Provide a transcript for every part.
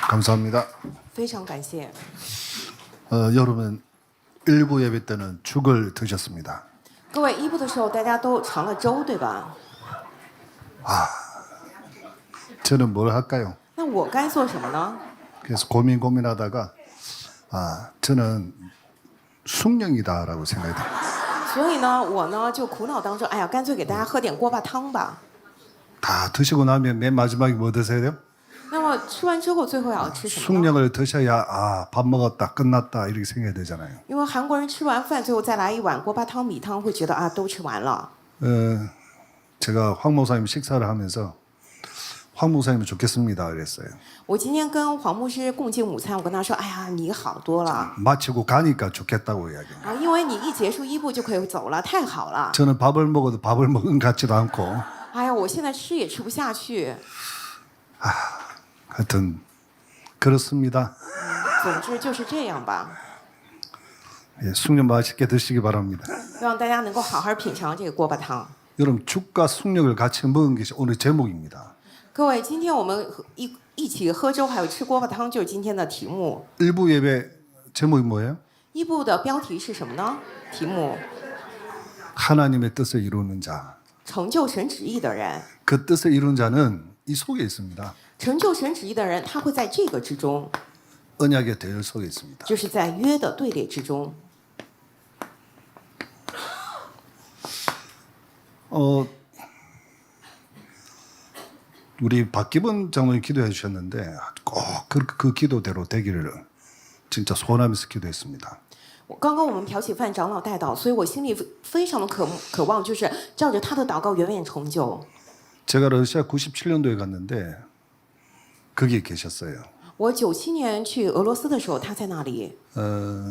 감사합니다. 非常感谢。 여러분 일부 예배 때는 죽을 드셨습니다. 各位一部的时候，大家都尝了粥，对吧？ 저는 뭘 할까요? 那我该做什么呢？ 그래서 고민하다가 저는 숭령이다라고 생각이 들어요. 所以呢，我呢就苦恼当中，哎呀，干脆给大家喝点锅巴汤吧。 다 드시고 나면 맨 마지막에 뭐 드세요 돼요? 那么吃完之后，最后要吃什么呢？ 숭령을 드셔야 밥 먹었다 끝났다 이렇게 생각이 되잖아요. 因为韩国人吃完饭，最后再来一碗锅巴汤、米汤，会觉得啊，都吃完了。 제가 황 목사님 식사를 하면서 황 목사님은 좋겠습니다 그랬어요. 我今天跟黄牧师共进午餐，我跟他说，哎呀，你好多了 마치고 가니까 좋겠다고 이야기해요. 啊，因为你一结束一部就可以走了，太好了。 저는 밥을 먹어도 밥을 먹은 것 같지도 않고 哎呀，我现在吃也吃不下去。 하여튼 그렇습니다. 总之就是这样吧， 예, 숭령 맛있게 드시기 바랍니다. 希望大家能够好好品尝这个锅巴汤。 여러분 죽과 숭령을 같이 먹은 것이 오늘 제목입니다. 各位，今天我们一起喝粥，还有吃锅巴汤，就是今天的题目。 일부 예배 제목이 뭐예요? 一部的标题是什么呢？题目 하나님의 뜻을 이루는 자. 成就神旨意的人， 그 뜻을 이루는 자는 이 속에 있습니다. 成就神旨意的人，他会在这个之中， 언약의 대열 속에 있습니다. 就是在约的队列之中。 우리 박기본 장로님 기도해 주셨는데 꼭 그 기도대로 되기를 진짜 소원하면서 기도했습니다. 刚刚我们朴启范长老带祷，所以我心里非常的渴望，就是照着他的祷告远远成就。 제가 러시아 97년도에 갔는데 거기에 계셨어요. 我97年去俄罗斯的时候，他在那里，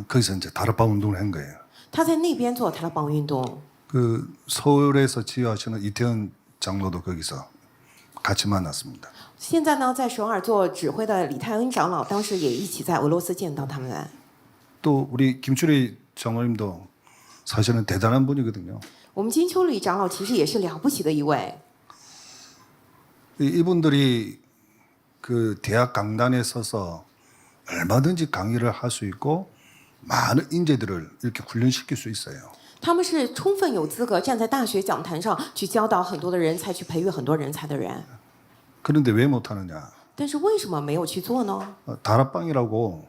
거기서 이제 다락방 운동을 한 거예요. 他在那边做塔勒邦运动。 그 서울에서 지휘하시는 이태원 장로도 거기서 같이 만났습니다. 现在呢，在首尔做指挥的李泰恩长老，当时也一起在俄罗斯见到他们。 또 우리 김추리 장로님도 사실은 대단한 분이거든요. 我们金秋里长老其实也是了不起的一位。 이분들이 그 대학 강단에 서서 얼마든지 강의를 할 수 있고 많은 인재들을 이렇게 훈련시킬 수 있어요. 他们是充分有资格站在大学讲坛上去教导很多的人才，去培育很多人才的人。 그런데 왜 못하느냐? 但是为什么没有去做呢？ 다락방이라고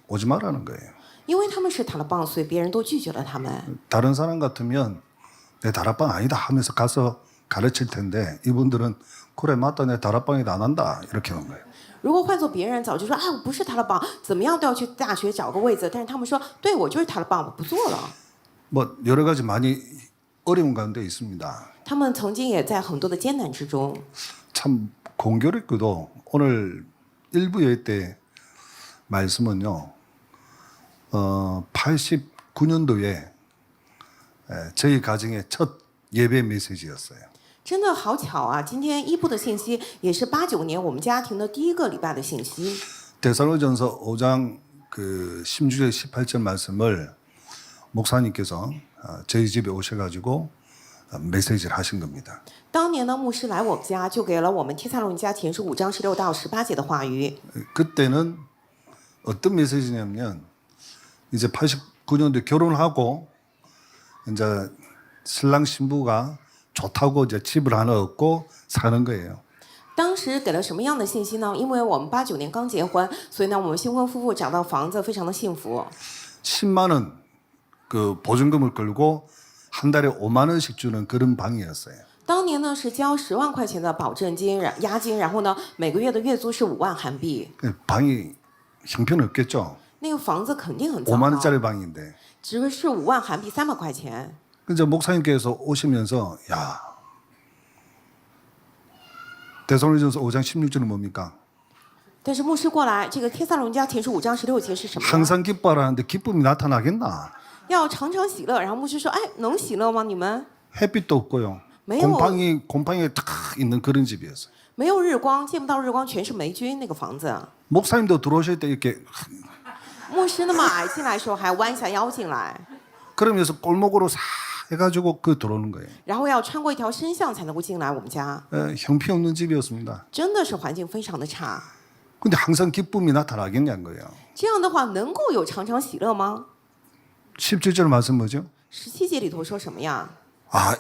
오지 말라는 거예요. 因为他们是塔勒邦，所以别人都拒绝了他们。 다른 사람 같으면 내 다락방 아니다 하면서 가서 가르칠 텐데 이분들은 그래 맞다 내 다락방이다 안 한다 이렇게 하는 거예요. 如果换做别人，早就说啊，我不是塔勒邦，怎么样都要去大学找个位子。但是他们说，对我就是塔勒邦，我不做了。 뭐 여러 가지 많이 어려운 가운데 있습니다. 他们曾经也在很多的艰难之中。 참 공교롭게도 오늘 일부 예배 때 말씀은요. 89년도에 저희 가정의 첫 예배 메시지였어요. 真的好巧啊！今天一部的信息也是89年我们家庭的第一个礼拜的信息。 데살로전서 5장 그 16절 18절 말씀을 목사님께서 저희 집에 오셔가지고 메시지를 하신 겁니다. 当年呢，牧师来我们家，就给了我们帖撒罗尼迦前书5章16到18节的话语。 그때는 어떤 메시지냐면 이제 89년도에 결혼하고 이제 신랑 신부가 좋다고 이제 집을 하나 얻고 사는 거예요. 当时给了什么样的信息呢？因为我们89年刚结婚，所以呢，我们新婚夫妇找到房子，非常的幸福。 10만 원 그 보증금을 걸고 한 달에 5만 원씩 주는 그런 방이었어요. 当年呢是交10万块钱的保证金、押金，然后呢每个月的月租是5万韩币。 방이 형편없겠죠. 那个房子肯定很糟 5만 糕， 원짜리 방인데. 只是5万韩币300块钱。 이제 목사님께서 오시면서 야 데살로니전서 5장 16절은 뭡니까? 但是牧师过来，这个帖撒罗尼迦前书5章16节是什么呢？ 항상 기뻐하라는데 기쁨이 나타나겠나? 要常常喜乐。然后牧师说：“哎，能喜乐吗？你们 햇빛도 없고요. 没有 곰팡이에 탁 있는 그런 집이었어요. 没有日光，见不到日光，全是霉菌。那个房子， 목사님도 들어오실 때 이렇게 牧师那么矮进来的时候还弯下腰进来， 그러면서 골목으로 싹 해가지고 그 들어오는 거예요. 然后要穿过一条深巷才能够进来我们家， 형편없는 집이었습니다. 真的是环境非常的差。 근데 항상 기쁨이 나타나겠냐는 거예요. 这样的话能够有常常喜乐吗？ 17절 말씀 뭐죠? 17节里头说什么呀？ 아,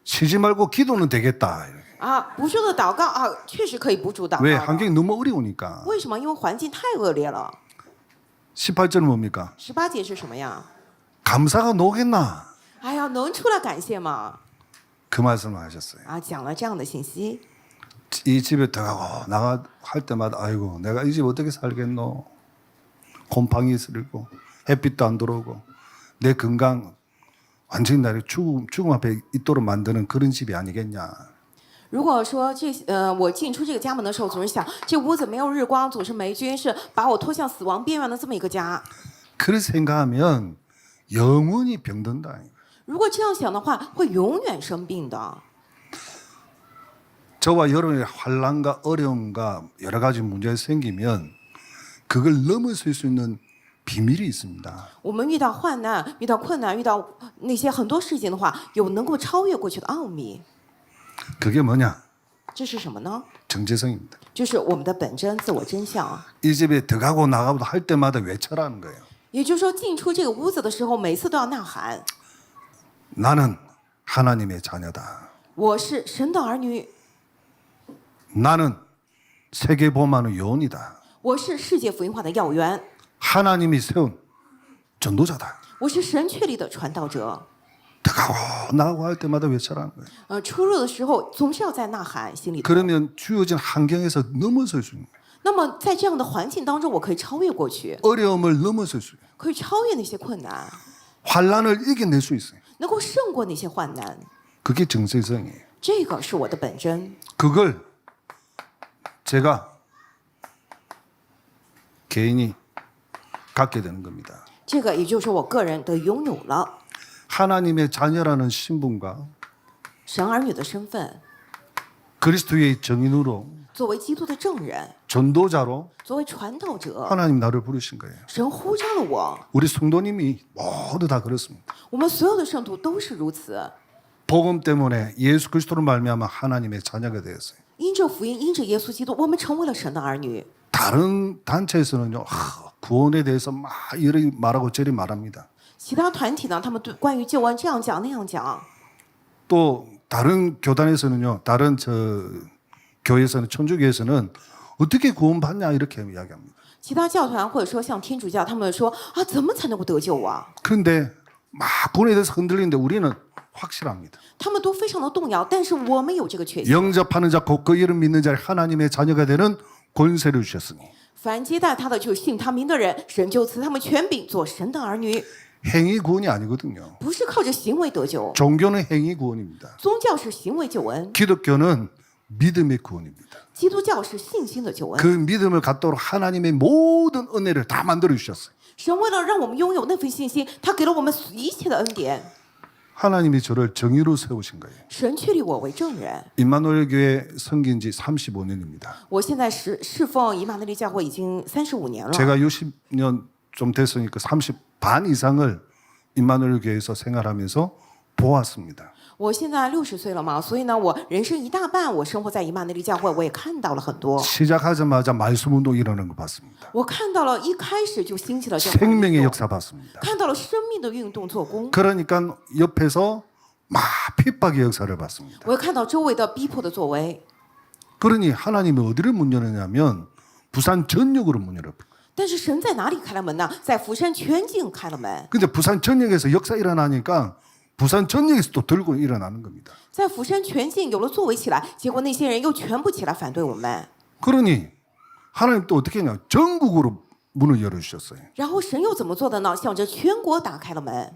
쉬지 말고 기도는 되겠다. 啊，不住的祷告啊，确实可以不住祷 왜 告的。 환경이 너무 어려우니까. 为什么？因为环境太恶劣了。 18절은 뭡니까? 18节是什么呀？ 감사가 노겠나? 哎呀，能出来感谢吗？ 그 말씀을 하셨어요. 啊，讲了这样的信息。 이 집에 들어가고 나가 할 때마다 아이고 내가 이 집 어떻게 살겠노? 곰팡이 슬고 햇빛도 안 들어오고 내 건강 완전히 나를 죽음 앞에 있도록 만드는 그런 집이 아니겠냐. 如果说我进出这个家门的时候，总是想这屋子没有日光，总是霉菌，是把我拖向死亡边缘的这么一个家。 그렇게 생각하면 영원히 병든다. 如果这样想的话，会永远生病的。 저와 여러분의 환난과 어려움과 여러 가지 문제가 생기면 그걸 넘어설 수 있는 비밀이 있습니다. 我们遇到患难、遇到困难、遇到那些很多事情的话，有能够超越过去的奥秘。 그게 뭐냐? 这是什么呢？ 정체성입니다. 就是我们的本真、自我真相。 이 집에 들어가고 나가고 할 때마다 외쳐라는 거예요. 也就是说，进出这个屋子的时候，每次都要呐喊： 나는 하나님의 자녀다. 我是神的儿女， 나는 세계 복음하는 요원이다. 我是世界福音化的要员， 하나님이 세운 전도자다. 我是神确立的传道者。 들어가고 나가고 할 때마다 외쳐라는 거예요. 出入的时候总是要在呐喊，心里头。 그러면 주어진 환경에서 넘어설 수 있는 거예요. 那么在这样的环境当中，我可以超越过去， 어려움을 넘어설 수 있어요. 可以超越那些困难， 환난을 이겨낼 수 있어요. 能够胜过那些患难。 그게 정체성이에요. 这个是我的本真， 그걸 제가 개인이 갖게 되는 겁니다. 这个也就是我个人的拥有了 하나님의 자녀라는 신분과 神儿女的身份， 그리스도의 정인으로 作为基督的证人， 전도자로 作为传道者， 하나님 나를 부르신 거예요. 神呼召了我。 우리 성도님이 모두 다 그렇습니다. 我们所有的圣徒都是如此， 복음 때문에 예수 그리스도로 말미암아 하나님의 자녀가 되었어요. 因着福音，因着耶稣基督，我们成为了神的儿女。 다른 단체에서는요, 구원에 대해서 막 이리 말하고 저리 말합니다. 其他团体呢，他们对关于救恩这样讲那样讲。 또 다른 교단에서는요, 다른 교회에서는 천주교에서는 어떻게 구원받냐 이렇게 이야기합니다. 其他教团或者说像天主教，他们说啊，怎么才能够得救啊？ 그런데 막 구원에 대해서 흔들리는데 우리는 확실합니다. 他们都非常的动摇，但是我们有这个确信。 영접하는 자 곧 그 이름 믿는 자를 하나님의 자녀가 되는 권세를 주셨으니 凡接待他的，就信他名的人，神就赐他们权柄，做神的儿女， 행위 구원이 아니거든요. 不是靠着行为得救。 종교는 행위 구원입니다. 宗教是行为救恩， 기독교는 믿음의 구원입니다. 基督教是信心的救 그 恩。 믿음을 갖도록 하나님의 모든 은혜를 다 만들어 주셨어요. 神为了让我们拥有那份信心，他给了我们一切的恩典。 하나님이 저를 정의로 세우신 거예요. 神确立我为证人。 임마누엘 교회 섬긴 지 35년입니다. 我现在侍奉以马内利教会已经35年了。 제가 60년 좀 됐으니까 30 반 이상을 임마누엘 교회에서 생활하면서 보았습니다. 我现在60岁了嘛，所以呢，我人生一大半我生活在以马内利教会，我也看到了很多。 시작하자마자 말씀 운동 일어나는 거 봤습니다. 我看到了一开始就兴起了这样的 생명의 运动 역사 봤습니다. 看到了生命的运动做工， 그러니까 옆에서 막 핍박의 역사를 봤습니다. 我又看到周围的逼迫的作为。 그러니 하나님이 어디를 문 열었냐면 부산 전역으로 문 열었어요. 但是神在哪里开了门呢？在釜山全境开了门， 근데 부산 전역에서 역사 일어나니까 부산 전역에서 또 들고 일어나는 겁니다. 在釜山全境有了作为起来，结果那些人又全部起来反对我们。 그러니 하나님 또 어떻게 했냐? 전국으로 문을 열어주셨어요. 然后神又怎么做的呢？向着全国打开了门，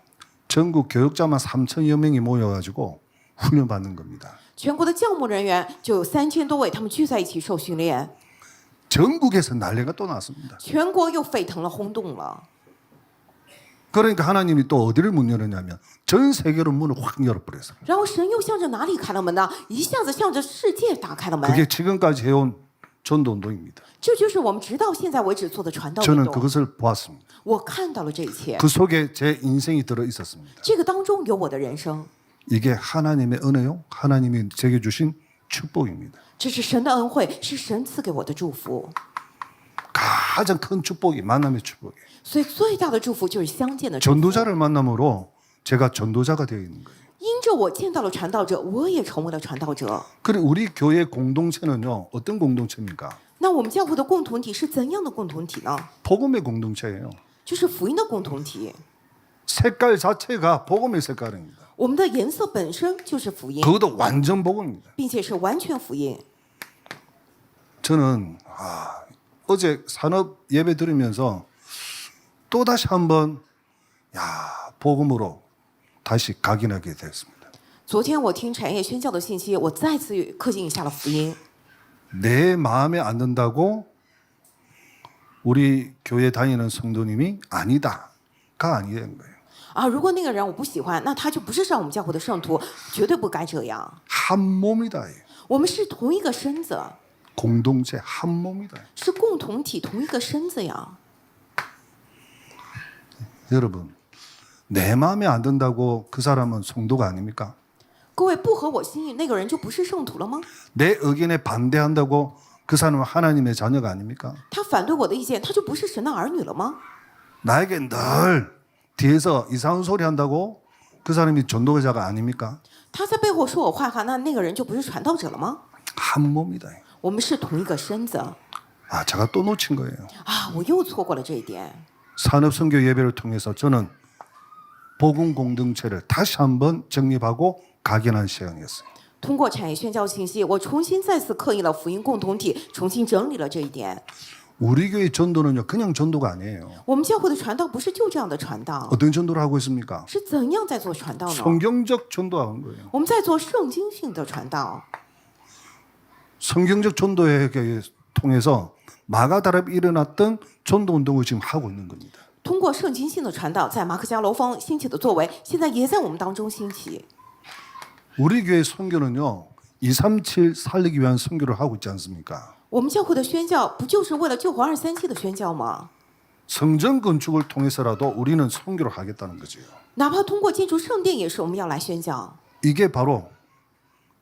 전국 교육자만 3천여 명이 모여가지고 훈련받는 겁니다. 全国的教牧人员就有3000多位，他们聚在一起受训练， 전국에서 난리가 또 났습니다. 全国又沸腾了，轰动了。 그러니까 하나님이 또 어디를 문 열었냐면 전 세계로 문을 확 열어버렸어요. 然后神又向着哪里开了门呢？一下子向着世界打开了门。 그게 지금까지 해온 전도운동입니다. 这就是我们直到现在为止做的传道运 저는 动。 그것을 보았습니다. 我看到了这一切， 그 속에 제 인생이 들어 있었습니다. 这个当中有我的人生， 이게 하나님의 은혜요, 하나님이 제게 주신 축복입니다. 这是神的恩惠，是神赐给我的祝福。 가장 큰 축복이 만남의 축복이에요. 所以最大的祝福就是相见的祝福。 전도자를 만남으로 제가 전도자가 되어 있는 거예요. 因着我见到了传道者，我也成为了传道者。 그리고 우리 교회 공동체는요, 어떤 공동체입니까? 那我们教会的共同体是怎样的共同体呢？ 복음의 공동체예요. 就是福音的共同体。 색깔 자체가 복음의 색깔입니다. 我们的颜色本身就是福音， 그것도 완전 복음입니다. 并且是完全福音。 저는 어제 산업 예배 들으면서 또 다시 한번 복음으로 다시 각인하게 됐습니다. 昨天我听产业宣教的信息，我再次刻印下了福音。 내 마음에 안 든다고 우리 교회 다니는 성도님이 아니다가 아니된 거예요. 啊，如果那个人我不喜欢，那他就不是上我们教会的圣徒，绝对不该这样。 한 몸이다. 我们是同一个身子， 공동체 한 몸이다. 是共同体，同一个身子呀。 여러분, 내 마음에 안 든다고 그 사람은 성도가 아닙니까? 各位不合我心意，那个人就不是圣徒了吗？ 내 의견에 반대한다고 그 사람은 하나님의 자녀가 아닙니까? 他反对我的意见，他就不是神的儿女了吗？ 나에게 늘 뒤에서 이상한 소리 한다고 그 사람이 전도자가 아닙니까? 他在背后说我坏话，那个人就不是传道者了吗？ 한 몸이다. 我们是同一个身子 제가 또 놓친 거예요. 啊！我又错过了这一点。 산업 선교 예배를 통해서 저는 복음 공동체를 다시 한번 정립하고 각인한 시간이었어요. 通过产业宣教信息，我重新再次刻印了福音共同体，重新整理了这一点。 우리 교회 전도는요, 그냥 전도가 아니에요. 我们教会的传道不是就这样的传道， 어떤 전도를 하고 있습니까? 是怎样在做传道呢？ 성경적 전도하는 거예요. 我们在做圣经性的传道。 성경적 전도에 통해서 마가다락에 일어났던 전도 운동을 지금 하고 있는 겁니다. 通过圣经性的传道，在马可家楼峰兴起的作为，现在也在我们当中兴起。 우리 교회 선교는요, 237 살리기 위한 선교를 하고 있지 않습니까? 我们教会的宣教不就是为了救活237的宣教吗？ 성전 건축을 통해서라도 우리는 선교를 하겠다는 거죠. 哪怕通过建筑圣殿，也是我们要来宣教。 이게 바로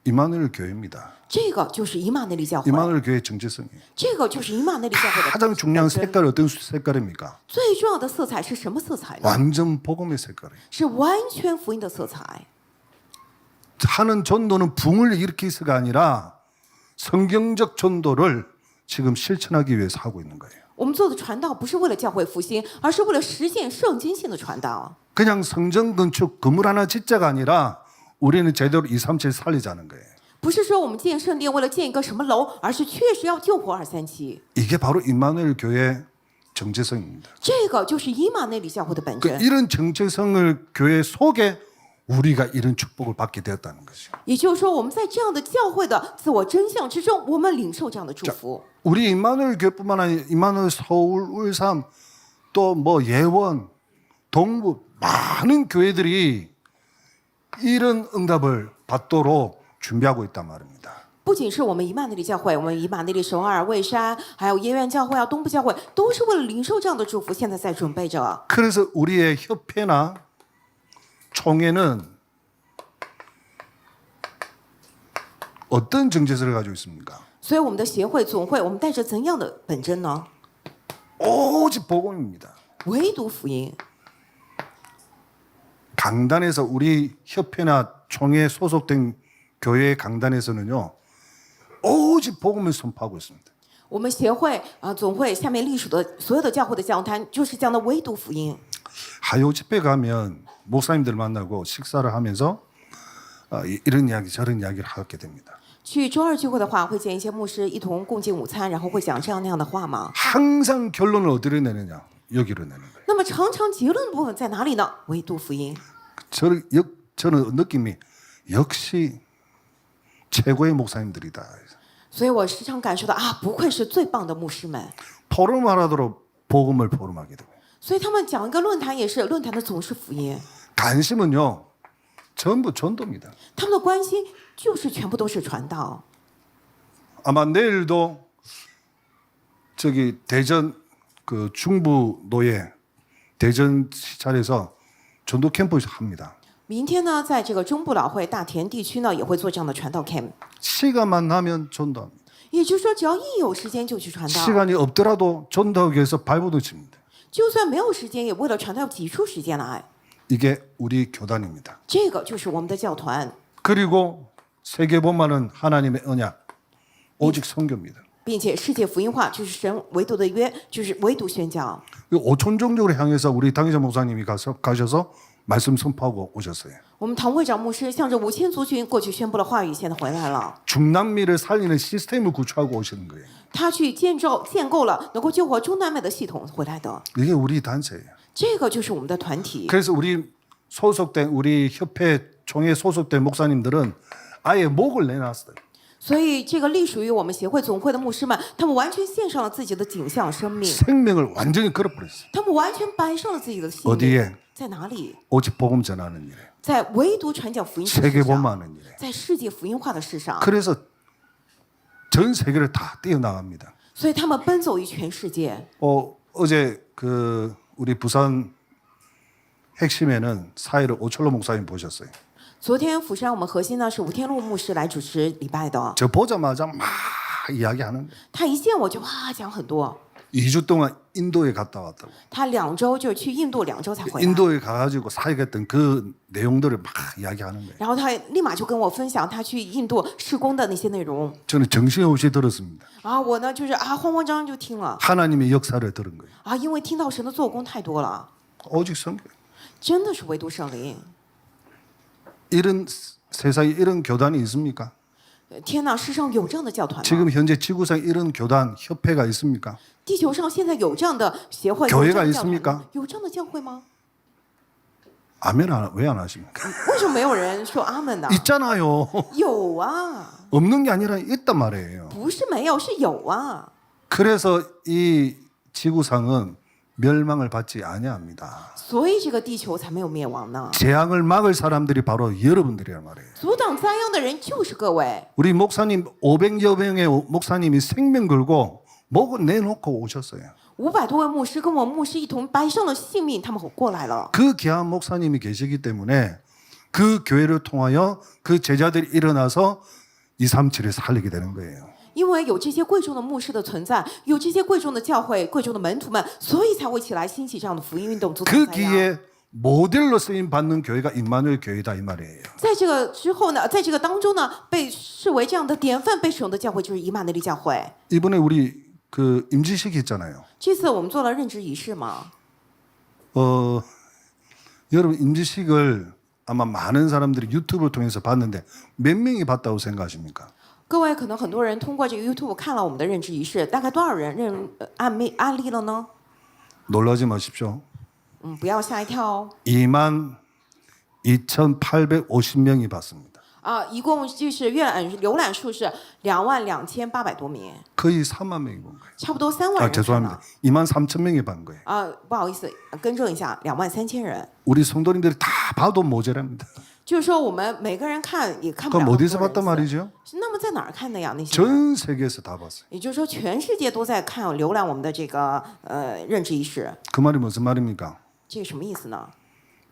이마누엘 교회입니다. 这个就是以马内利教会， 이마누엘 교회의 정체성이에요. 这个就是以马内利教会的 가장 중요한 本身 색깔이 어떤 색깔입니까? 最重要的色彩是什么色彩呢？ 완전 복음의 색깔이에요. 是完全福音的色彩。 하는 전도는 붕을 일으키서가 아니라 성경적 전도를 지금 실천하기 위해서 하고 있는 거예요. 我们做的传道不是为了教会复兴，而是为了实现圣经性的传道。 그냥 성전 건축 건물 하나 짓자가 아니라 우리는 제대로 237 살리자는 거예요. 不是说我们建圣殿为了建一个什么楼，而是确实要救活237。 이게 바로 임마누엘 교회 정체성입니다. 这个就是以马内利教会的本 그 身。 이런 정체성을 교회 속에 우리가 이런 축복을 받게 되었다는 것이죠. 也就是说，我们在这样的教会的自我真相之中，我们领受这样的祝福。 우리 임마누엘 교회뿐만 아니라 임마누엘 서울, 울산, 또 뭐 예원, 동부 많은 교회들이 이런 응답을 받도록 준비하고 있단 말입니다. 不仅是我们以马内利教会，我们以马内利首尔、蔚山，还有耶院教会啊、东部教会，都是为了领受这样的祝福，现在在准备着。 그래서 우리의 협회나 총회는 어떤 정체성을 가지고 있습니까? 所以我们的协会、总会，我们带着怎样的本真呢？ 오직 복음입니다. 唯独福音。 강단에서 우리 협회나 총회에 소속된 교회 강단에서는요, 오직 복음을 선포하고 있습니다. 我们协会啊、总会下面隶属的所有的教会的讲坛，就是讲的唯独福音。 하요 집회 가면 목사님들 만나고 식사를 하면서 이런 이야기 저런 이야기를 하게 됩니다. 去周二聚会的话，会见一些牧师一同共进午餐，然后会讲这样那样的话吗？ 항상 결론을 어디로 내느냐? 여기로 내는 거예요. 那么常常结论部分在哪里呢？唯独福音。 저는 느낌이 역시 최고의 목사님들이다. 所以我时常感受到啊，不愧是最棒的牧师们。 포럼하라도록 복음을 포럼하게 되고 所以他们讲一个论坛也是，论坛的总是福音。 관심은요 전부 전도입니다. 他们的关心就是全部都是传道。 아마 내일도 저기 대전 그 중부 노예 대전 시찰에서 전도 캠프 합니다. 明天呢，在这个中部老会大田地区呢，也会做这样的传道 camp。 시간만 나면 전도합니다. 也就是说，只要一有时间就去传道， 시간이 없더라도 전도하기 위해서 발버둥 칩니다. 就算没有时间，也为了传道挤出时间来。 이게 우리 교단입니다. 这个就是我们的教团， 그리고 세계복음화는 하나님의 언약, 오직 선교입니다. 并且世界福音化就是神唯独的约，就是唯独宣教。 오촌종족을 향해서 우리 당회자 목사님이 가셔서 말씀 선포하고 오셨어요. 我们唐会长牧师向着5000族群过去宣布了话语，现在回来了。 중남미를 살리는 시스템을 구축하고 오시는 거예요. 他去建构了能够救活中南美的系统回来的， 이게 우리 단체예요. 这个就是我们的团体。 그래서 우리 협회 총회 소속된 목사님들은 아예 목을 내놨어요. 所以，这个隶属于我们协会总会的牧师们，他们完全献上了自己的景象生命， 생명을 완전히 걸어버렸어요. 他们完全摆上了自己的性 어디에? 命。在哪里？ 오직 복음 전하는 일에, 在唯独传讲福音的事 세계복음화하는 上， 일에. 在世界福音化的事上， 그래서 전 세계를 다 뛰어나갑니다. 所以他们奔走于全世界。 어제 우리 부산 핵심에는 사회를 오철로 목사님 보셨어요. 昨天釜山我们核心呢是吴天禄牧师来主持礼拜的， 저 보자마자 막 이야기하는 거예요. 他一见我就哇讲很多。 2주 동안 인도에 갔다 왔다고. 他2周就去印度2周才回来， 인도에 가가지고 사역했던 그 내용들을 막 이야기하는 거예요. 然后他立马就跟我分享他去印度施工的那些内容。 저는 정신없이 들었습니다. 我呢就是慌慌张张就听了 하나님의 역사를 들은 거예요. 因为听到神的做工太多了， 오직 선교. 真的是唯独圣灵。 이런 세상에 이런 교단이 있습니까? 天哪，世上有这样的教团吗？ 지금 현재 지구상 이런 교단 협회가 있습니까? 地球上现在有这样的协会、 교회가 有这样的教团 있습니까 吗？有这样的教会吗？ 아멘 왜 안 하십니까? 为什么没有人说阿门呢？ 있잖아요. 有啊， 없는 게 아니라 있단 말이에요. 不是没有，是有啊。 그래서 이 지구상은 멸망을 받지 아니합니다. 所以这个地球才没有灭亡呢。 재앙을 막을 사람들이 바로 여러분들이란 말이에요. 阻挡灾殃的人就是各位。 우리 목사님 500여 명의 목사님이 생명 걸고 목을 내놓고 오셨어요. 500多位牧师跟我们牧师一同摆上了性命，他们过来了。 그 귀한 목사님이 계시기 때문에 그 교회를 통하여 그 제자들이 일어나서 237을 살리게 되는 거예요. 因为有这些贵重的牧师的存在，有这些贵重的教会、贵重的门徒们，所以才会起来兴起这样的福音运动，阻挡 그 灾殃。 기에 모델로 쓰임 받는 교회가 임마누엘 교회다 이 말이에요. 在这个之后呢，在这个当中呢，被视为这样的典范被使用的教会就是以马内利教会。 이번에 우리 그 임지식 있잖아요. 这次我们做了任职仪式嘛， 여러분 임지식을 아마 많은 사람들이 유튜브를 통해서 봤는데 몇 명이 봤다고 생각하십니까? 各位可能很多人通过这个 YouTube 看了我们的任职仪式，大概多少人案例了呢？ 놀라지 마십시오. 不要吓一跳哦。 22,850명이 봤습니다. 一共就是浏览数是22800多名， 거의 3만 명이 본 거예요. 差不多3万 아 人看 죄송합니다. 了。 23,000명이 본 거예요. 不好意思，更正一下，23000人。 우리 성도님들이 다 봐도 모자랍니다. 就是说我们每个人看也看不了 그럼 那么 어디서 多 봤단 人次。 말이죠? 那么在哪儿看的呀？那些人？ 전 세계에서 다 봤어요. 也就是说，全世界都在看浏览我们的这个任职仪式， 그 말이 무슨 말입니까? 这个什么意思呢？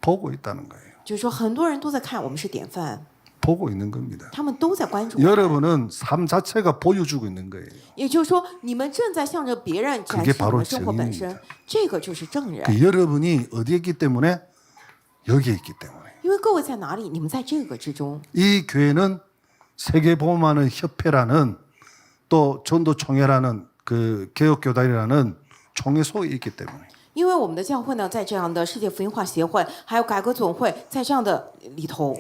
보고 있다는 거예요. 就是说，很多人都在看，我们是典范， 보고 있는 겁니다. 他们都在关注我们。 여러분은 삶 자체가 보여주고 있는 거예요. 也就是说，你们正在向着别人展 그게 示你 바로 们生活本身 증인입니다 ，这个就是证人。 그 여러분이 어디에 있기 때문에 여기에 있기 때문에 因为各位在哪里，你们在这个之中。 이 교회는 세계보험하는 협회라는 또 전도총회라는 그 개혁교단이라는 총회 속에 있기 때문에 因为我们的教会呢，在这样的世界福音化协会，还有改革总会，在这样的里头，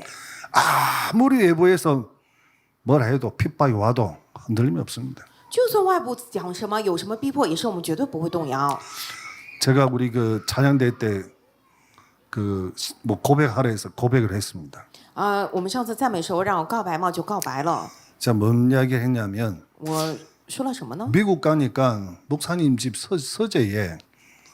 아무리 외부에서 뭐라 해도 핍박이 와도 흔들림이 없습니다. 就算外部讲什么，有什么逼迫，也是我们绝对不会动摇。 제가 우리 그 찬양대 때 그 뭐 고백하라 해서 고백을 했습니다. 我们上次赞美时候让我告白嘛，就告白了。 제가 뭔 이야기를 했냐면 我说了什么呢？ 미국 가니까 목사님 집 서재에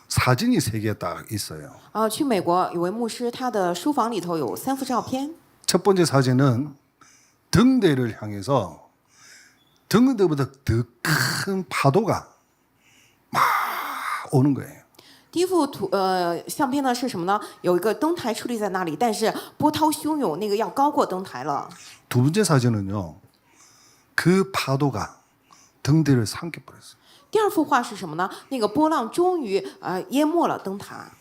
사진이 3개 딱 있어요. 去美国有位牧师，他的书房里头有3幅照片。 첫 번째 사진은 등대를 향해서 등대보다 더 큰 파도가 막 오는 거예요. 第一幅相片呢是什么呢？有一个灯台矗立在那里，但是波涛汹涌，那个要高过灯台了。 두 번째 사진은요. 그 파도가 등대를 삼켜버렸어요. 第二幅画是什么呢？那个波浪终于淹没了灯塔，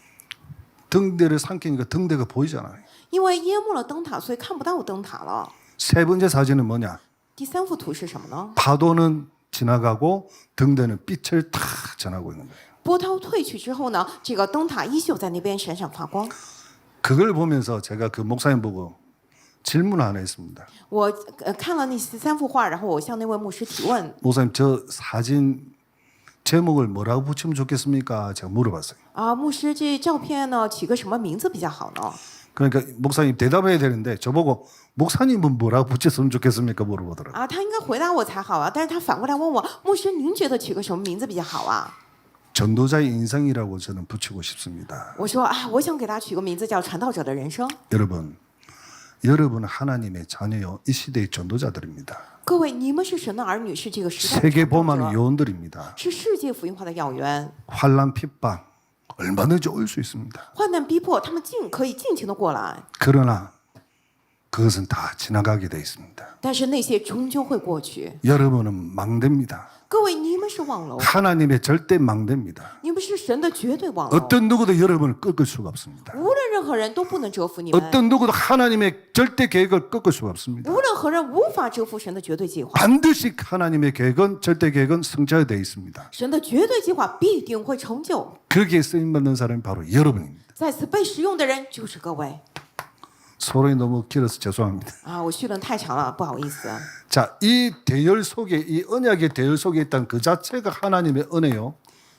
등대를 삼키니까 등대가 보이잖아요. 因为淹没了灯塔，所以看不到灯塔了。 세 번째 사진은 뭐냐? 第三幅图是什么呢？ 파도는 지나가고 등대는 빛을 탁 전하고 있는 거예요. 波涛退去之后呢，这个灯塔依旧在那边闪闪发光。 그걸 보면서 제가 그 목사님 보고 질문 하나 했습니다. 我看了那三幅画，然后我向那位牧师提问 목사님 저 사진 제목을 뭐라고 붙이면 좋겠습니까? 제가 물어봤어요. 啊，牧师这照片呢起个什么名字比较好呢？ 그러니까 목사님 대답해야 되는데 저보고 목사님은 뭐라고 붙였으면 좋겠습니까? 물어보더라고요. 啊，他应该回答我才好啊，但是他反过来问我，牧师您觉得起个什么名字比较好啊？ 전도자의 인생이라고 저는 붙이고 싶습니다. 我说啊，我想给他取个名字叫传道者的人生。 여러분 하나님의 자녀요. 이 시대의 전도자들입니다. 各位，你们是神的儿女，是这个时代的 세계 传道 복음의 者， 요원들입니다. 是世界福音化的要员。 환란 핍박 얼마든지 올 수 있습니다. 患难逼迫，他们可以尽情的过来， 그러나 그것은 다 지나가게 돼 있습니다. 但是那些终究会过去。 여러분은 망대입니다. 各位，你们是望楼， 하나님의 절대 망대입니다. 你们是神的绝对望楼， 어떤 누구도 여러분을 꺾을 수가 없습니다. 无论任何人都不能折服你们， 어떤 누구도 하나님의 절대 계획을 꺾을 수가 없습니다. 无论何人无法折服神的绝对计划。 반드시 하나님의 계획은 절대 계획은 성취되어 있습니다. 神的绝对计划必定会成就， 거기에 쓰임 받는 사람이 바로 여러분입니다. 在此被使用的人就是各位。 소론이 너무 길어서 죄송합니다. 啊，我叙论太长了，不好意思。 자, 이 대열 속에 이 언약의 대열 속에 있다는 그 자체가 하나님의 은혜요.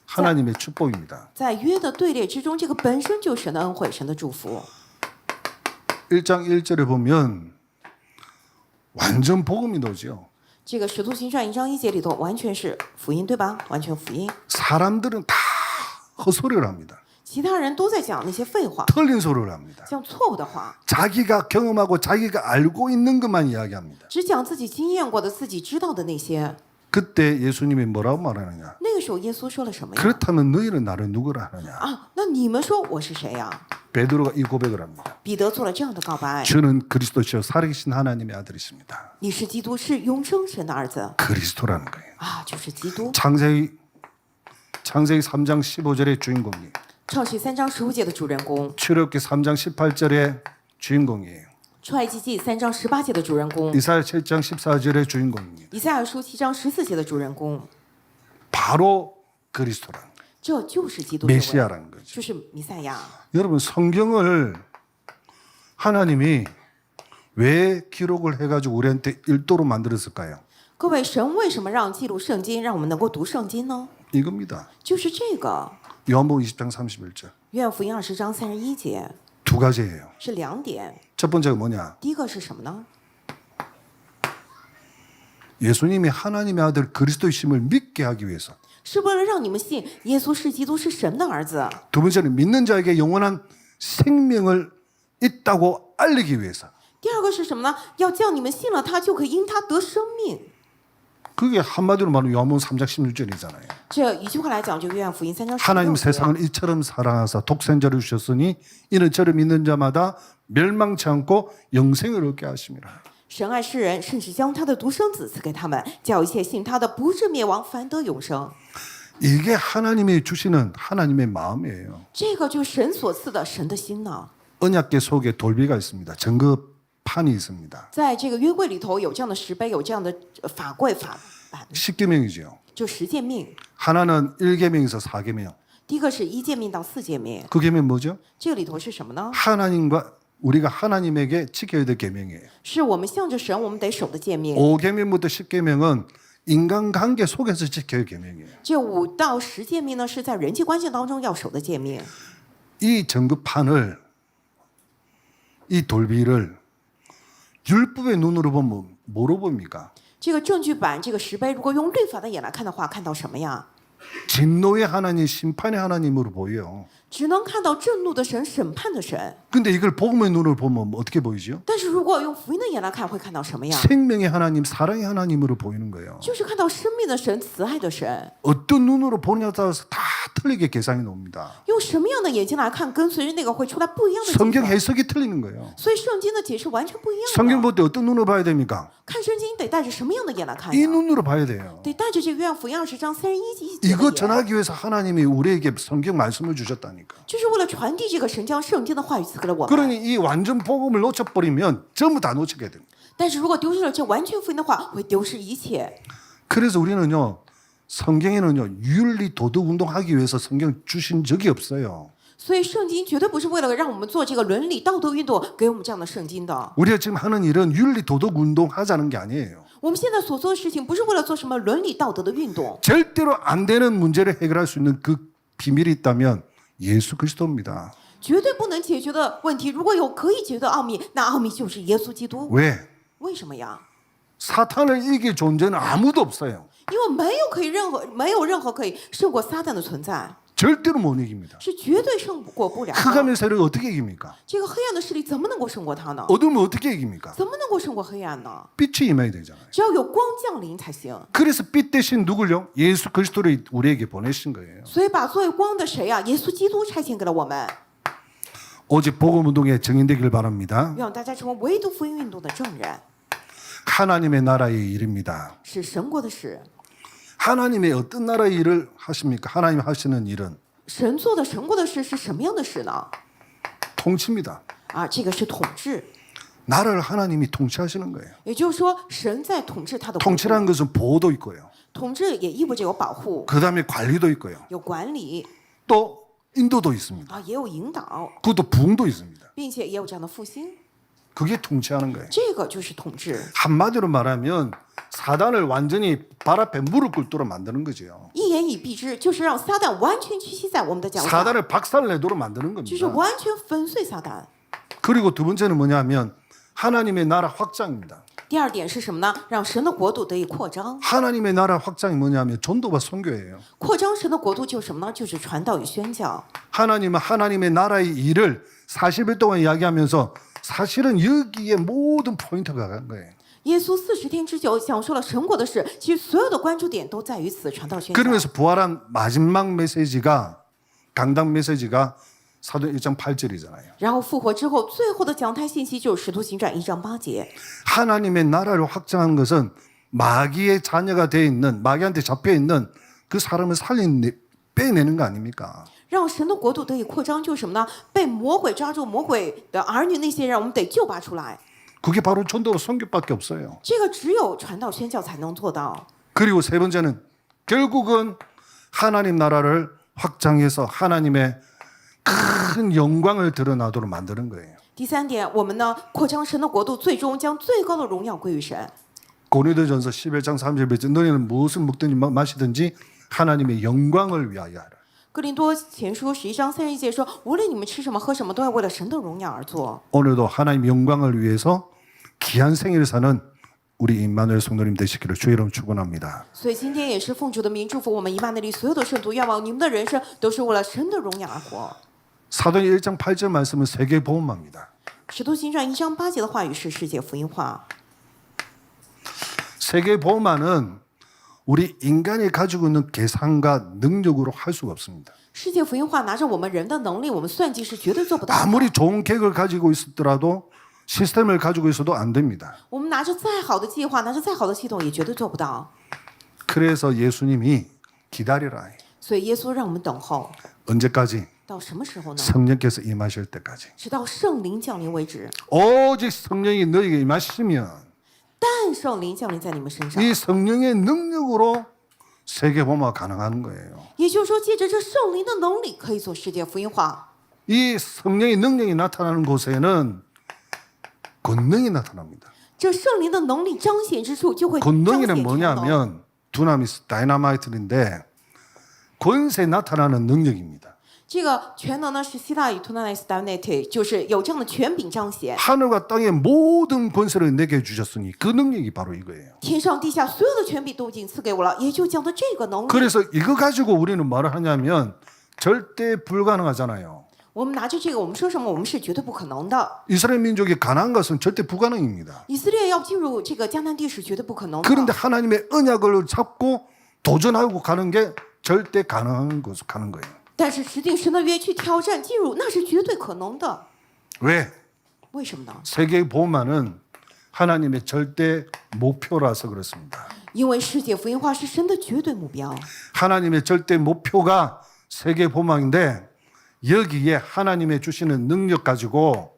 하나님의 축복입니다. 在约的队列之中，这个本身就是神的恩惠，神的祝福。 1장 1절에 보면 완전 복음이 나오죠. 这个《使徒行传》1章1节里头完全是福音，对吧？完全福音。 사람들은 다 헛소리를 합니다. 其他人都在讲那些废话， 틀린 소리를 합니다. 讲错误的话， 자기가 경험하고 자기가 알고 있는 것만 이야기합니다. 只讲自己经验过的、自己知道的那些。 그때 예수님이 뭐라고 말하느냐? 那个时候耶稣说了什么呀？ 그렇다면 너희는 나를 누구라 하느냐? 啊，那你们说我是谁呀？ 베드로가 이 고백을 합니다. 彼得做了这样的告白： 저는 그리스도시요 살아계신 하나님의 아들이십니다. 你是基督，是永生神的儿子 그리스도라는 거예요. 啊，就是基督。 창세기 3장 15절의 주인공이 创世3章15节的主人公， 출애굽기 3장 18절의 주인공이에요. 出埃及记3章18节的主人公， 이사야 7장 14절의 주인공입니다. 以赛亚书7章14节的主人公， 바로 그리스도라는 거예요. 这就是基督这位， 메시아라는 거죠. 就是弥赛亚。 여러분 성경을 하나님이 왜 기록을 해가지고 우리한테 일도로 만들었을까요? 各位，神为什么让记录圣经，让我们能够读圣经呢？ 이겁니다. 就是这个， 요한복음 20장 31절 约翰福音20章31节 두 가지예요. 是2点。 첫 번째가 뭐냐? 第一个是什么呢？ 예수님이 하나님의 아들 그리스도이심을 믿게 하기 위해서. 是为了让你们信耶稣是基督，是神的儿子。 두 번째는 믿는 자에게 영원한 생명을 있다고 알리기 위해서. 第二个是什么呢？要叫你们信了他，就可以因他得生命。 그게 한마디로 말하면 요한복음 3장 16절이잖아요. 这一句话来讲，就约翰福音3章 하나님 16节。 세상을 이처럼 사랑하사 독생자를 주셨으니 이는 저를 믿는 자마다 멸망치 않고 영생을 얻게 하심이라. 神爱世人，甚至将他的独生子赐给他们，叫一切信他的不至灭亡，反得永生。 이게 하나님이 주시는 하나님의 마음이에요. 这个就是神所赐的神的心呢。 언약궤 속에 돌비가 있습니다. 증거판이 있습니다. 在这个约柜里头有这样的石碑，有这样的法柜法版， 10계명이죠. 就10诫命。 하나는 1계명에서 4계명. 第一个是1诫命到4诫命， 그 계명 뭐죠? 这个里头是什么呢？ 하나님과 우리가 하나님에게 지켜야 될 계명이에요. 是我们向着神，我们得守的诫命。 5계명부터 10계명은 인간관계 속에서 지켜야 할 계명이에요. 这5到10诫命呢，是在人际关系当中要守的诫命。 이 증거판을 이 돌비를 율법의 눈으로 보면 뭐로 봅니까? 这个证据板，这个石碑，如果用律法的眼来看的话，看到什么呀？ 진노의 하나님, 심판의 하나님으로 보여요. 只能看到震怒的神、审判的神。 근데 이걸 복음의 눈으로 보면 어떻게 보이죠? 但是如果用福音的眼来看，会看到什么样？ 생명의 하나님, 사랑의 하나님으로 보이는 거예요. 就是看到生命的神、慈爱的神。 어떤 눈으로 보느냐에 따라서 다 틀리게 계산이 나옵니다. 用什么样的眼睛来看，跟随着那个会出来不一样的结 성경 果。 해석이 틀리는 거예요. 所以圣经的解释完全不一样的。 성경 볼 때 어떤 눈으로 봐야 됩니까? 看圣经得带着什么样的眼来看 이 呀？ 눈으로 봐야 돼요. 得带着这个约翰福音20章31节 이거 的眼， 전하기 위해서 하나님이 우리에게 성경 말씀을 주셨다니까. 就是为了传递这个神将圣经的话语赐给了我们。 그러니 이 완전 복음을 놓쳐버리면 전부 다 놓치게 됩니다. 但是如果丢失了这完全福音的话，会丢失一切。 그래서 우리는요, 성경에는요, 윤리 도덕 운동하기 위해서 성경 주신 적이 없어요. 所以圣经绝对不是为了让我们做这个伦理道德运动给我们这样的圣经的。 우리가 지금 하는 일은 윤리 도덕 운동 하자는 게 아니에요. 我们现在所做的事情不是为了做什么伦理道德的运动， 절대로 안 되는 문제를 해결할 수 있는 그 비밀이 있다면 예수 그리스도입니다. 绝对不能解决的问题，如果有可以解决的奥秘，那奥秘就是耶稣基督。 왜? 为什么呀？ 사탄을 이길 존재는 아무도 없어요. 因为没有任何可以胜过撒旦的存在， 절대로 못 이깁니다. 是绝对胜过不了的。 흑암의 세력을 어떻게 이깁니까? 这个黑暗的势力怎么能够胜过他呢？ 어둠을 어떻게 이깁니까? 怎么能够胜过黑暗呢？ 빛이 임해야 되잖아요. 只要有光降临才行。 그래서 빛 대신 누굴요? 예수 그리스도를 우리에게 보내신 거예요. 所以把作为光的谁呀？耶稣基督差遣给了我们， 오직 복음 운동에 정인되길 바랍니다. 让大家成为唯独福音运动的证人， 하나님의 나라의 일입니다. 是神国的事。 하나님의 어떤 나라의 일을 하십니까? 하나님 하시는 일은 神做的神国的事是什么样的事呢？ 통치입니다. 啊，这个是统治， 나라를 하나님이 통치하시는 거예요. 也就是说，神在统治他的国度。 통치라는 것은 보호도 있고요. 统治也意味着有保护、 그다음에 관리도 있고요. 有管理 또 인도도 있습니다. 啊，也有引导， 그것도 부흥도 있습니다. 并且也有这样的复兴。 그게 통치하는 거예요. 这个就是统治。 한마디로 말하면 사단을 완전히 발 앞에 무릎 꿇도록 만드는 거죠. 一言以蔽之，就是让撒旦完全屈膝在我们的脚下， 사단을 박살내도록 만드는 就是 겁니다. 完全粉碎撒旦。 그리고 두 번째는 뭐냐면 하나님의 나라 확장입니다. 第二点是什么呢？让神的国度得以扩张。 하나님의 나라 확장이 뭐냐면 전도와 선교예요. 扩张神的国度就是什么呢？就是传道与宣教。 하나님은 하나님의 나라의 일을 40일 동안 이야기하면서 사실은 여기에 모든 포인트가 간 거예요. 耶稣40天之久讲述了神国的事，其实所有的关注点都在于此，传道宣教。 그러면서 부활한 마지막 메시지가 강단 메시지가 사도행 1장 8절이잖아요. 然后复活之后，最后的讲台信息就是《使徒行传》1章8节。 하나님의 나라를 확장하는 것은 마귀의 자녀가 돼 있는 마귀한테 잡혀 있는 그 사람을 빼내는 거 아닙니까? 让神的国度得以扩张，就是什么呢？被魔鬼抓住魔鬼的儿女那些人，我们得救拔出来。 그게 바로 전도와 선교밖에 없어요. 这个只有传道宣教才能做到。 그리고 세 번째는 결국은 하나님 나라를 확장해서 하나님의 큰 영광을 드러나도록 만드는 거예요. 第三点，我们呢扩张神的国度，最终将最高的荣耀归于神。 고린도전서 11장 30절 너희는 무엇을 먹든지 마시든지 하나님의 영광을 위하여 하라. 哥林多前书11章31节说：“无论你们吃什么喝什么，都要为了神的荣耀而做。 오늘도 하나님 영광을 위해서 귀한 생일을 사는 우리 임마누엘 성도님 되시기를 주의 이름 축원합니다. ”所以今天也是奉主的名祝福我们以马内利所有的圣徒，愿望你们的人生都是为了神的荣耀而活。 사도행 1장 8절 말씀은 세계 복음화입니다. 使徒行传1章8节的话语是世界福音化。 세계 복음화는 우리 인간이 가지고 있는 계산과 능력으로 할 수가 없습니다. 世界福音化拿着我们人的能力，我们算计是绝对做不到的。 아무리 좋은 계획을 가지고 있었더라도 시스템을 가지고 있어도 안 됩니다. 我们拿着再好的计划，拿着再好的系统，也绝对做不到。 그래서 예수님이 기다리라. 所以耶稣让我们等候， 언제까지? 到什么时候呢？ 성령께서 임하실 때까지. 直到圣灵降临为止。 오직 성령이 너에게 임하시면 但圣灵降临在你们身上， 이 성령의 능력으로 세계 복음화가 가능한 거예요. 也就是说，借着这圣灵的能力，可以做世界福音化。 이 성령의 능력이 나타나는 곳에는 권능이 나타납니다. 这圣灵的能力彰显之处，就会彰显 권능이는 全能。 뭐냐면 두나미스 다이너마이트인데 권세 나타나는 능력입니다. 这个全能呢是希腊语 Dunamis Divinity，就是有这样的权柄彰显。 하늘과 땅의 모든 권세를 내게 주셨으니 그 능력이 바로 이거예요. 天上地下所有的权柄都已经赐给我了，也就讲的这个能力。 그래서 이거 가지고 우리는 말을 하냐면 절대 불가능하잖아요. 我们拿着这个，我们说什么？我们是绝对不可能的。 이스라엘 민족이 가나안 것은 절대 불가능입니다. 以色列要进入这个迦南地是绝对不可能的。 그런데 하나님의 언약을 잡고 도전하고 가는 게 절대 가능한 것으로 가는 거예요. 但是持定神的约去挑战进入，那是绝对可能的。 왜? 为什么呢？ 세계 복음화는 하나님의 절대 목표라서 그렇습니다. 因为世界福音化是神的绝对目标。 하나님의 절대 목표가 세계 복음화인데 여기에 하나님의 주시는 능력 가지고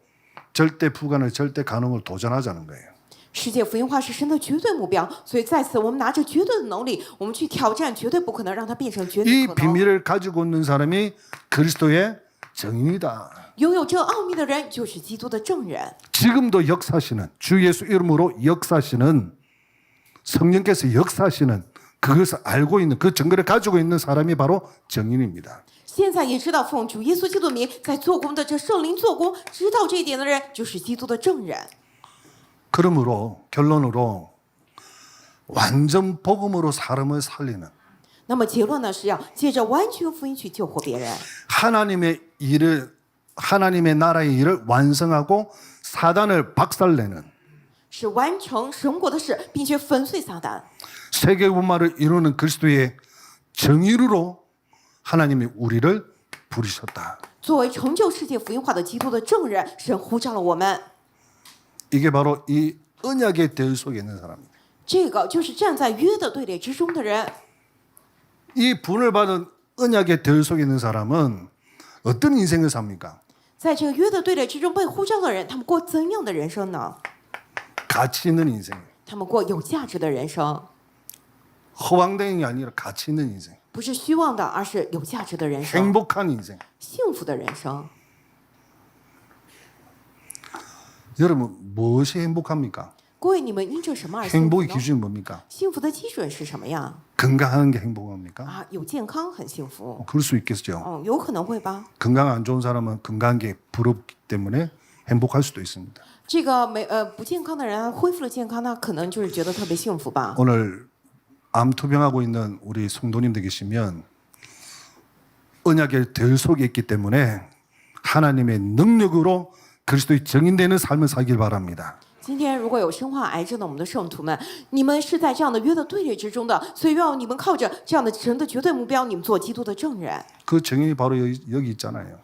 절대 불가능, 절대 가능을 도전하자는 거예요. 世界福音化是神的绝对目标，所以在此我们拿着绝对的能力，我们去挑战绝对不可能，让它变成绝对 이 可能。 비밀을 가지고 있는 사람이 그리스도의 정인이다. 拥有这奥秘的人就是基督的证人。 지금도 역사시는 주 예수 이름으로 역사시는 성령께서 역사시는 그것을 알고 있는 그 증거를 가지고 있는 사람이 바로 정인입니다. 现在也知道奉主耶稣基督的名在做工的这圣灵做工，知道这一点的人就是基督的证人。 그러므로 결론으로 완전 복음으로 사람을 살리는 那么结论呢是要借着完全福音去救活别人， 하나님의 일을 하나님의 나라의 일을 완성하고 사단을 박살내는 是完成神国的事，并且粉碎撒旦。 세계 분마를 이루는 그리스도의 정의로 하나님이 우리를 부르셨다. 作为成就世界福音化的基督的证人，神呼召了我们。 이게 바로 이 언약의 대 속에 있는 사람입니다. 这个就是站在约的队列之中的人。 이 분을 받은 언약의 대 속에 있는 사람은 어떤 인생을 삽니까? 在这个约的队列之中被呼召的人，他们过怎样的人生呢？ 가치 있는 인생. 他们过有价值的人生， 허황된 게 아니라 가치 있는 인생. 不是虚妄的，而是有价值的人生， 행복한 인생. 幸福的人生。 여러분 무엇이 행복합니까? 各位，你们因着什么而幸福 행복의 呢？ 기준이 뭡니까? 幸福的基准是什么呀？ 건강한 게 행복합니까? 啊，有健康很幸福。 그럴 수 있겠죠. 哦，有可能会吧。 건강 안 좋은 사람은 건강한 게 부럽기 때문에 행복할 수도 있습니다. 这个不健康的人恢复了健康，那可能就是觉得特别幸福吧。 오늘 암 투병하고 있는 우리 성도님들 계시면 언약의 들 속에 있기 때문에 하나님의 능력으로 그리스도의 정인되는 삶을 살길 바랍니다. 今天如果有身患癌症的我们的圣徒们，你们是在这样的约的队列之中的，所以要你们靠着这样的神的绝对目标，你们做基督的证人。 그 정인이 바로 여기 있잖아요.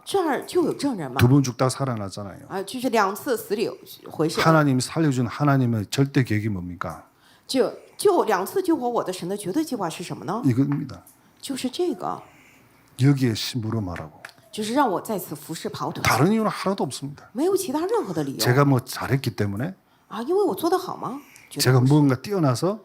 这儿就有证人嘛。 두 번 죽다 살아났잖아요. 就是2次死里回生， 하나님이 살려준 하나님의 절대 계획이 뭡니까? 就2次救活我的神的绝对计划是什么呢？ 이겁니다. 就是这个， 여기에 심부름하라고. 就是让我在此服侍跑腿， 다른 이유는 하나도 없습니다. 没有其他任何的理由 제가 뭐 잘했기 때문에 啊，因为我做得好吗？绝对 제가 不是 무언가 뛰어나서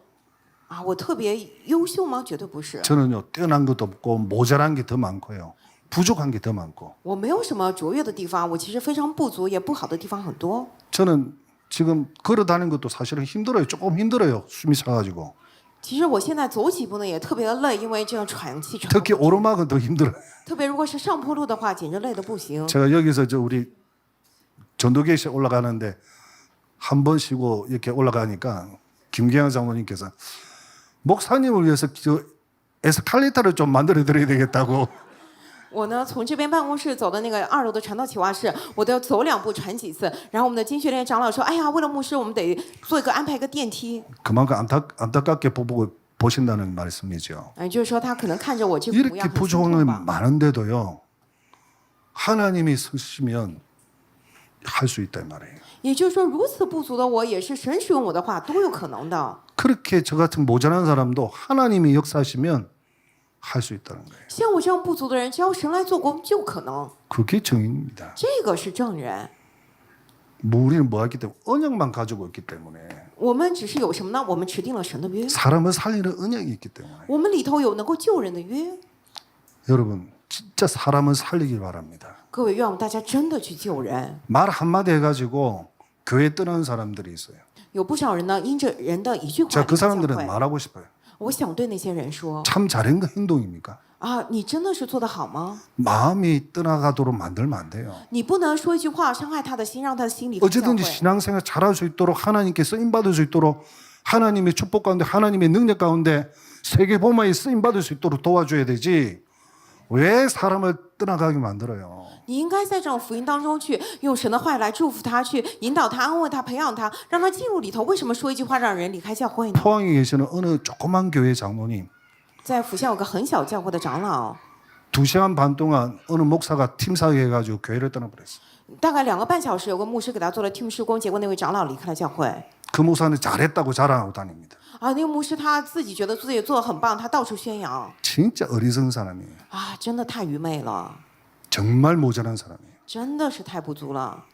啊，我特别优秀吗？绝对不是。 저는요 뛰어난 것도 없고 모자란 게 더 많고요. 부족한 게 더 많고 我没有什么卓越的地方，我其实非常不足，也不好的地方很多。 저는 지금 걸어 다니는 것도 사실은 힘들어요. 조금 힘들어요. 숨이 차가지고 其实我现在走几步呢，也特别累，因为这样喘气喘。 특히 오르막은 더 힘들어요. 特别如果是上坡路的话，简直累得不行。 제가 여기서 저 우리 전도계시 올라가는데 한 번 쉬고 이렇게 올라가니까 김경영 장로님께서 목사님을 위해서 저 에스컬레이터를 좀 만들어 드려야 되겠다고 我呢，从这边办公室走到那个2楼的传道企划室，我都要走2步喘几次。然后我们的经学连长老说：“哎呀，为了牧师，我们得安排一个电梯。 그만큼 안타깝게 보신다는 말씀이죠. 就是说他可能看着我这个模 이렇게 样很心 부족한 痛 게 吧。 많은데도요. 하나님이 쓰시면 할 수 있단 말이에요. 也就是说，如此不足的我，也是神使用我的话，都有可能的。 그렇게 저 같은 모자란 사람도 하나님이 역사하시면 할 수 있다는 거예요. 像我这样不足的人，只要神来做工，就可能。 그게 정인입니다. 这个是证人。 우리는 뭐 했기 때문에 언약만 가지고 있기 때문에 我们只是有什么呢？我们持定了神的约， 사람을 살리는 언약이 있기 때문에 我们里头有能够救人的约。 여러분 진짜 사람을 살리길 바랍니다. 各位，愿我们大家真的去救人。 말 한마디 해가지고 교회 떠나는 사람들이 있어요. 有不少人呢，因着人的一句话 제가 离 그 教 사람들은 会。 말하고 싶어요. 我想对那些人说 참 잘한 거 행동입니까? 啊，你真的是做得好吗？ 마음이 떠나가도록 만들면 안 돼요. 你不能说一句话伤害他的心，让他的心里离教 어쨌든지 会。 신앙생활 잘할 수 있도록 하나님께 쓰임 받을 수 있도록 하나님의 축복 가운데 하나님의 능력 가운데 세계 복음화에 쓰임 받을 수 있도록 도와줘야 되지. 왜 사람을 떠나가게 만들어요? 你应该在这种福音当中去用神的话语来祝福他，去引导他、安慰他、培养他，让他进入里头。为什么说一句话让人离开教会呢？ 포항에 계시는 어느 조그만 교회 장로님 在福校有个很小教会的长老， 2시간 반 동안 어느 목사가 팀사회 해가지고 교회를 떠나버렸어요. 大概2个半小时，有个牧师给他做了 team 施工，结果那位长老离开了教会。 그 목사는 잘했다고 자랑하고 다닙니다. 啊，那个牧师他自己觉得自己做得很棒，他到处宣扬。 진짜 어리석은 사람이에요. 啊，真的太愚昧了， 정말 모자란 사람이에요. 真的是太不足了。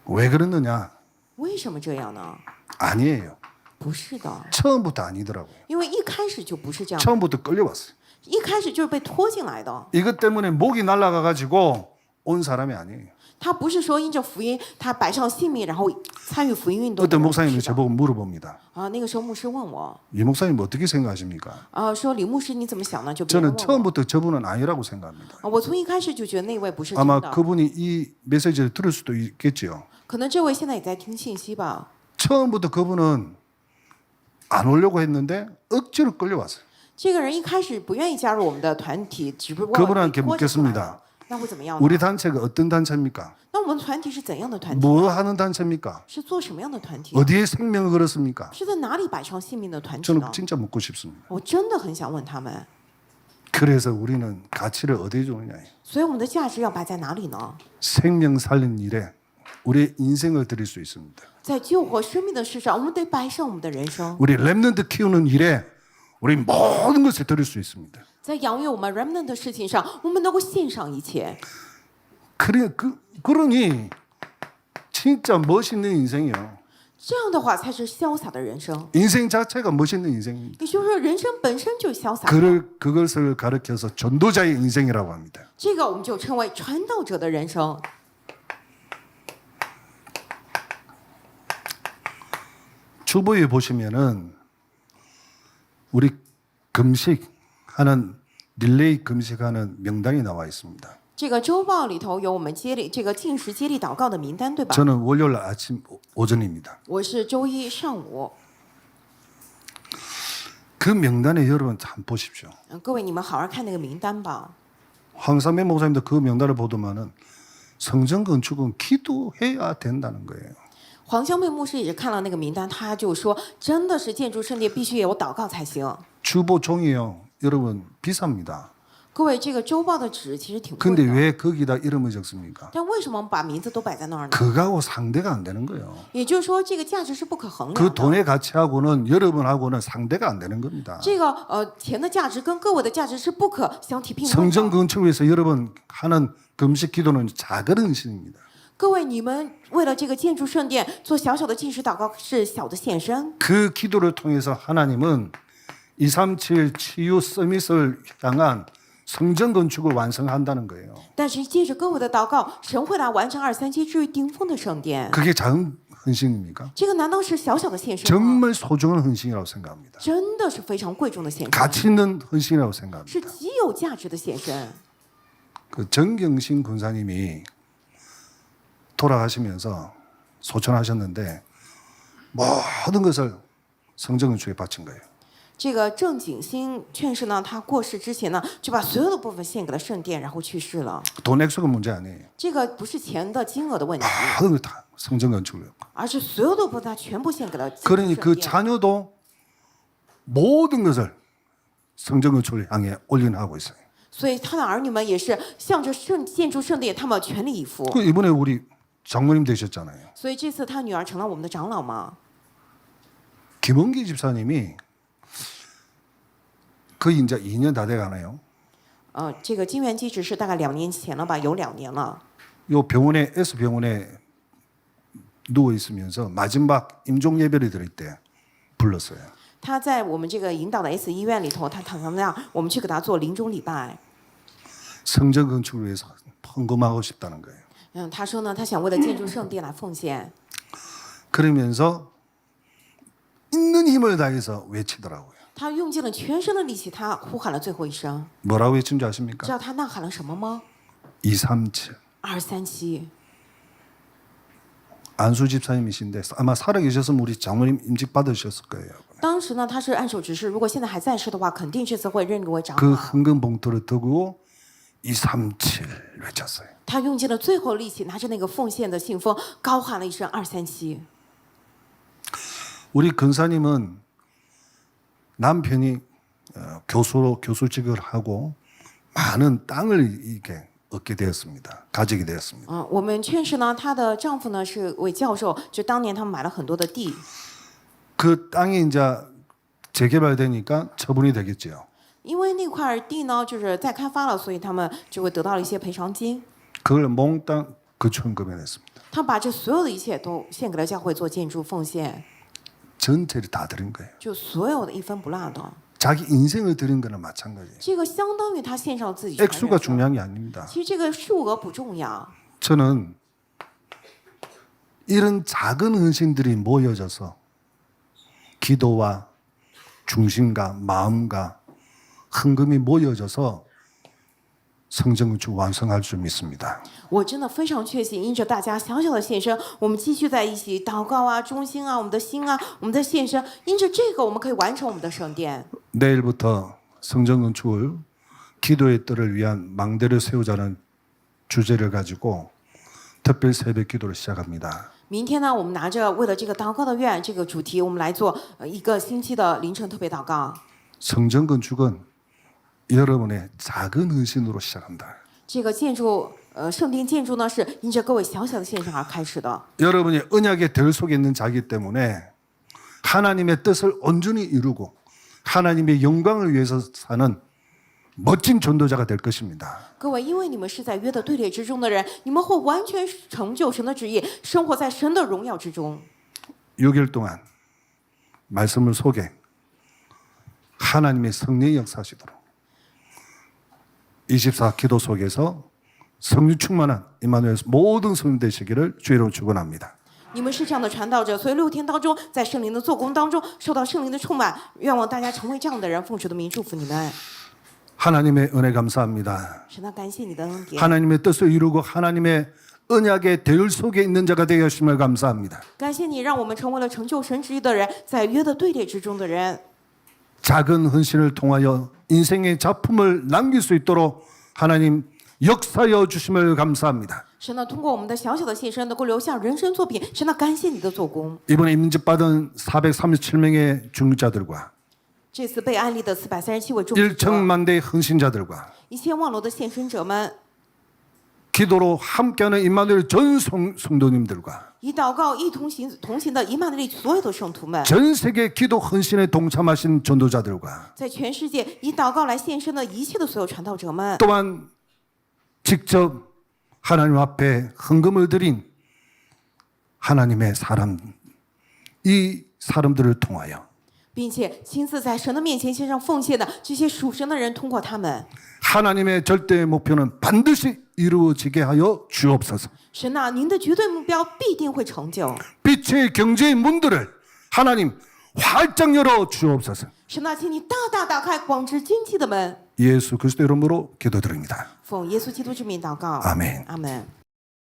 왜 그러느냐? 为什么这样呢？ 아니에요. 不是的， 처음부터 아니더라고요. 因为一开始就不是这样， 처음부터 끌려왔어요. 一开始就是被拖进来的。 이것 때문에 목이 날아가가지고 온 사람이 아니에요. 他不是说因着福音，他摆上性命，然后参与福音运动的 어떤 人。 목사님이 是的 저보고 물어봅니다. 啊，那个时候牧师问我， 이 목사님 어떻게 생각하십니까? 说李牧师你怎么想呢？就别人 저는 问我。 처음부터 저분은 아니라고 생각합니다. 我从一开始就觉得那位不是真 아마 的， 그분이 이 메시지를 들을 수도 있겠지요. 可能这位现在也在听信息吧。 처음부터 그분은 안 오려고 했는데 억지로 끌려왔어요. 这个人一开始不愿意加入我们的团体，只不过 그분한테 被拖着出来了 묻겠습니다. 那会怎么样呢？ 우리 단체가 어떤 단체입니까? 那我们团体是怎样的团体？ 뭐 하는 단체입니까? 是做什么样的团体？ 어디에 생명을 걸었습니까? 是在哪里摆上性命的团体 저는 呢？ 진짜 묻고 싶습니다. 我真的很想问他们。 그래서 우리는 가치를 어디에 주느냐? 所以我们的价值要摆在哪里呢？ 생명 살린 일에 우리의 인생을 드릴 수 있습니다. 在救活生命的事上，我们得摆上我们的人生； 우리 렘넌트 키우는 일에 우리 모든 것을 드릴 수 있습니다. 在养育我们 remnant 的事情上，我们能够献上一切。 그러니 진짜 멋있는 인생이요. 这样的话才是潇洒的人生。 인생 자체가 멋있는 인생입니다. 也就是说，人生本身就是潇洒的。 그것을 가르쳐서 전도자의 인생이라고 합니다. 这个我们就称为传道者的人生。 주보에 보시면은 우리 금식하는 릴레이 금식하는 명단이 나와 있습니다. 这个周报里头有我们接力这个禁食接力祷告的名单，对吧？ 저는 월요일 아침 오전입니다. 我是周一上午。 그 명단에 여러분 한번 보십시오. 各位你们好好看那个名单吧。 황삼배 목사님도 그 명단을 보더만은 성전 건축은 기도해야 된다는 거예요. 黄香妹牧师也是看了那个名单，他就说，真的是建筑圣殿必须有祷告才行。 주보 종이요, 여러분 비쌉니다. 各位，这个周报的纸其实挺贵 근데 的， 왜 거기다 이름을 적습니까? 但为什么把名字都摆在那儿呢？ 그거하고 상대가 안 되는 거예요. 也就是说，这个价值是不可衡 그 量的。 돈의 가치하고는 여러분하고는 상대가 안 되는 겁니다. 这个钱的价值跟各位的价值是不可相提并论 성전 的。 건축을 위해서 여러분 하는 금식 기도는 작은 헌신입니다. 各位，你们为了这个建筑圣殿做小小的禁食祷告是小的献身， 그 기도를 통해서 하나님은 237 치유 서밋을 향한 성전 건축을 완성한다는 거예요. 但是借着各位的祷告，神会来完成237至于顶峰的圣殿。 그게 작은 헌신입니까? 这个难道是小小的献身吗？ 정말 소중한 헌신이라고 생각합니다. 真的是非常贵重的献身， 가치 있는 헌신이라고 是 생각합니다. 极有价值的献身。 그 정경신 군사님이 돌아가시면서 소천하셨는데 모든 것을 성전 건축에 바친 거예요. 这个郑景新劝世呢，他过世之前呢，就把所有的部分献给了圣殿，然后去世了。 돈 액수가 문제 아니에요. 这个不是钱的金额的问题， 모든 걸 다 성전 건축을. 而是所有的部分他全部献给了 그러니 圣 그 殿。 자녀도 모든 것을 성전 건축을 향해 올인하고 있어요. 所以他的儿女们也是向着建筑圣殿，他们全力以赴。 그 이번에 우리 장모님 되셨잖아요. 所以这次他女儿成了我们的长老嘛。 김원기 집사님이 거의 이제 2년 다 돼가네요. 这个金元基执事大概2年前了吧，有2年了。 요 병원에 S 병원에 누워 있으면서 마지막 임종 예배를 드릴 때 불렀어요. 他在我们这个引导的 S 医院里头，他躺在那样，我们去给他做临终礼拜。 성전 건축을 위해서 헌금하고 싶다는 거예요. 他说呢，他想为了建筑圣殿来奉献。 그러면서 있는 힘을 다해서 외치더라고요. 他用尽了全身的力气，他呼喊了最后一声。 뭐라고 외친지 知 아십니까? 道他呐喊了什么吗？ 237. 237。 안수 집사님이신데 아마 살아계셨으면 우리 장모님 임직 받으셨을 거예요. 当时呢，他是按手执事，如果现在还在世的话，肯定这次会任为长 그 老。 헌금 봉투를 두고 237 외쳤어요. 他用尽了最后力气，拿着那个奉献的信封，高喊了一声237。 우리 근사님은 남편이 교수직을 하고 많은 땅을 이게 얻게 되었습니다. 가지게 되었습니다. 我们劝士呢，她的丈夫呢是位教授，就当年他们买了很多的地， 그 땅이 이제 재개발되니까 처분이 되겠죠. 因为那块地呢就是再开发了，所以他们就会得到了一些赔偿金。 그걸 몽땅 거주헌금에 냈습니다. 他把这所有的一切都献给了教会做建筑奉献， 전체를 다 드린 거예요. 就所有的一分不落的。 자기 인생을 드린 거는 마찬가지예요. 这个相当于他献上自己全人 액수가 了。 중요한 게 아닙니다. 其实这个数额不重要， 저는 이런 작은 헌신들이 모여져서 기도와 중심과 마음과 헌금이 모여져서 성전 건축 완성할 줄 믿습니다. 我真的非常确信，因着大家小小的献身，我们继续在一起祷告啊、忠心啊、我们的心啊、我们的献身，因着这个，我们可以完成我们的圣殿。 내일부터 성전 건축을 기도의 뜰을 위한 망대를 세우자는 주제를 가지고 특별 새벽 기도를 시작합니다. 明天呢，我们拿着为了这个祷告的愿这个主题，我们来做一个星期的凌晨特别祷告。 성전 건축은 여러분의 작은 헌신으로 시작한다. 这个建筑，圣殿建筑呢，是因着各位小小的献身而开始的。 여러분이 언약의 들 속에 있는 자기 때문에 하나님의 뜻을 온전히 이루고 하나님의 영광을 위해서 사는 멋진 전도자가 될 것입니다. 各位，因为你们是在约的队列之中的人，你们会完全成就神的旨意，生活在神的荣耀之中。 6일 동안 말씀을 속에 하나님의 성령이 역사하시도록 24 기도 속에서 성령 충만한 임마누엘 모든 성령 되시기를 주의 이름으로 축원합니다. 你们是这样的传道者，所以6天当中，在圣灵的做工当中，受到圣灵的充满，愿望大家成为这样的人。奉主的名祝福你们。 하나님의 은혜 감사합니다. 神啊，感谢你的恩典， 하나님의 뜻을 이루고 하나님의 언약의 대열 속에 있는 자가 되게 하심을 감사합니다. 感谢你让我们成为了成就神旨意的人，在约的队列之中的人。 작은 헌신을 통하여 인생의 작품을 남길 수 있도록 하나님 역사여 주심을 감사합니다. 神呢，通过我们的小小的献身，能够留下人生作品。神呢，感谢你的做工。 이번에 임직받은 437명의 중직자들과 这次被安利的437位众职者， 1천만 대의 헌신자들과 1000万楼的献身者们， 기도로 함께하는 임마누엘 전 성도님들과 以祷告一同行的以马内利所有的圣徒们， 전 세계 기도 헌신에 동참하신 전도자들과 在全世界以祷告来献身的一切的所有传道者们， 또한 직접 하나님 앞에 헌금을 드린 하나님의 사람 이 사람들을 통하여 并且亲自在神的面前献上奉献的这些属神的人，通过他们， 하나님의 절대 목표는 반드시 이루어지게 하여 주옵소서. 神啊，您的绝对目标必定会成就。 빛의 경제의 문들을 하나님 활짝 열어 주옵소서. 神啊，请你大大打开广之经济的门。 예수 그리스도 이름으로 기도드립니다. 奉耶稣基督之名祷告。 아멘. 阿门。